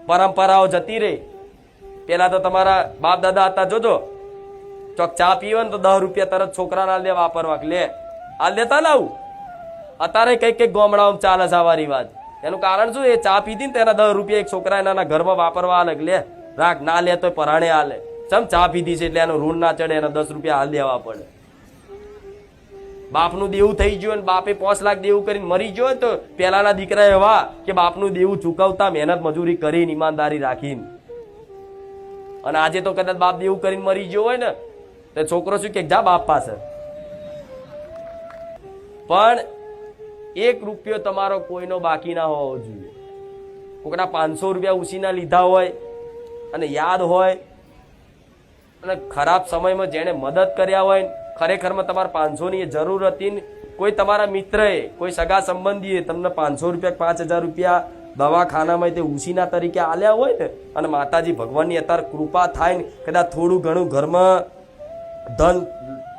પરંપરાઓ જતી રહી. પેલા તો તમારા બાપ દાદા હતા, જોજો ચોક ચા પીવે ને તો 10 રૂપિયા તરત છોકરાને આલ દે વાપરવા, લે આલ દેતા ને આવું. અત્યારે કઈક ગામડાઓમાં ચાલે છે આવા રિવાજ. એનું કારણ શું? એ ચા પીધી ને તેના 10 રૂપિયા એક છોકરા એના ઘરમાં વાપરવા આલે, લે રાખ, ના લે તો પરાણે આલે. ચમ ચા પીધી છે એટલે એનું ઋણ ના ચડે, એને 10 રૂપિયા હાલ દેવા પડે. બાપનું દેવું થઈ ગયું ને બાપે 5 લાખ દેવું કરીને મરી ગયો તો પેલાના દીકરા એવા કે બાપનું દેવું ચૂકવતા, મહેનત મજૂરી કરીને, ઈમાનદારી રાખીને. અને આજે તો કદાચ બાપ દેવું કરીને મરી ગયો હોય ને તો છોકરો શું કે જા બાપ પાસે. પણ 1 રૂપિયો તમારો કોઈનો બાકી ના હોવો જોઈએ. કોકના 500 રૂપિયા ઉછીના લીધા હોય અને યાદ હોય, અને ખરાબ સમયમાં જેને મદદ કર્યા હોય, ખરેખરમાં તમારે 500 ની જરૂર હતી ને કોઈ તમારા મિત્રએ, કોઈ સગા સંબંધીએ તમને 500 રૂપિયા 5000 રૂપિયા દવાખાનામાં તે ઉછીના તરીકે આલ્યા હોય ને, અને માતાજી ભગવાનની અત્યારે કૃપા થાય ને કદાચ થોડું ઘણું ઘરમાં ધન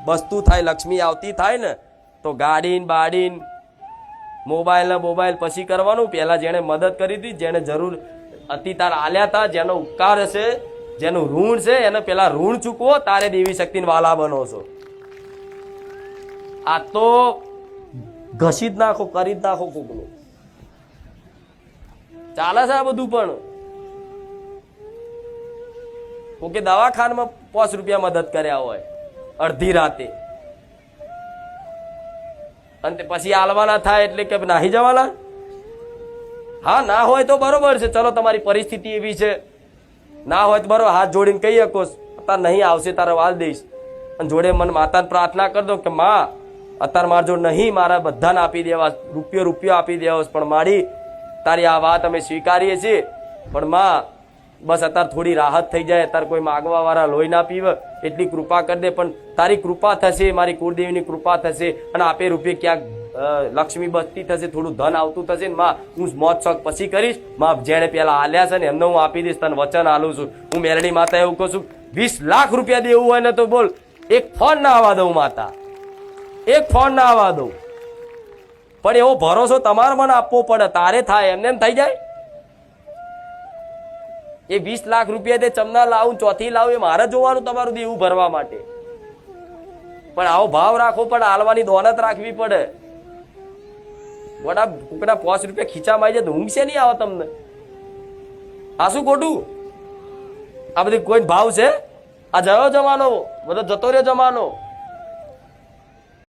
વસ્તુ થાય, લક્ષ્મી આવતી થાય ને, તો ગાડીન બાડીન મોબાઈલ ને મોબાઈલ પછી કરવાનું. પહેલા જેને મદદ કરી હતી, જેને જરૂર હતી તાર આલ્યા હતા, જેનો ઉપકાર હશે, જેનું ઋણ છે એને પેલા ઋણ ચૂકવો, તારે દેવી શક્તિને વાલા બનો છો. આ તો ઘસી જ નાખો, કરી જ નાખો કોકનું. ચાલે છે આ બધું. પણ કોકે દવાખાનામાં 5 રૂપિયા મદદ કર્યા હોય અડધી રાતે, અને પછી આલવાના થાય એટલે કે નાહી જવાના. હા, ના હોય તો બરોબર છે, ચલો તમારી પરિસ્થિતિ એવી છે, ના હોય તો બરોબર, હાથ જોડીને કહી શકો અત્યારે નહીં આવશે તારે વાલ દઈશ. અને જોડે મને માતાને પ્રાર્થના કરી દો કે માં અત્યારે મારા જોડે નહીં, મારા બધાને આપી દેવા, રૂપિયો આપી દેવા, પણ મારી તારી આ વાત અમે સ્વીકારીએ છીએ, પણ માં બસ અત્યારે થોડી રાહત થઈ જાય, અત્યારે કોઈ માગવા વાળા લોહી ના પીવે એટલી કૃપા કરી દે. પણ તારી કૃપા થશે, મારી કુળદેવીની કૃપા થશે, અને આપે રૂપિયે ક્યાંક લક્ષ્મી બચતી થશે, થોડું ધન આવતું થશે ને માં હું મોજ શોખ પછી કરીશ. માં જેને પેલા આલ્યા છે ને એમને હું આપી દઈશ, તને વચન આલું છું. હું મેરડી માતા એવું કહું છું, 20 લાખ રૂપિયા દેવું હોય ને તો બોલ, એક ફોન ના આવવા દઉં માતા, એક ફોન ના આવવા દઉં. પણ એવો ભરોસો તમારે મને આપવો પડે, તારે થાય. એમને એમ થઈ જાય? એ 20 લાખ રૂપિયા તે ચમના લાવું, ચોથી લાવું, એ મારે જોવાનું તમારું દેવું ભરવા માટે. પણ આવો ભાવ રાખવો પડે, હાલવાની દોલત રાખવી પડે. વડા કુકડા 5 રૂપિયા ખીચામાં આવી જાય ઊંઘ છે નહીં આવે તમને? આ શું ખોટું? આ બધી કોઈ ભાવ છે? આ જયો જમાનો, બધો જતો રહ્યો જમાનો.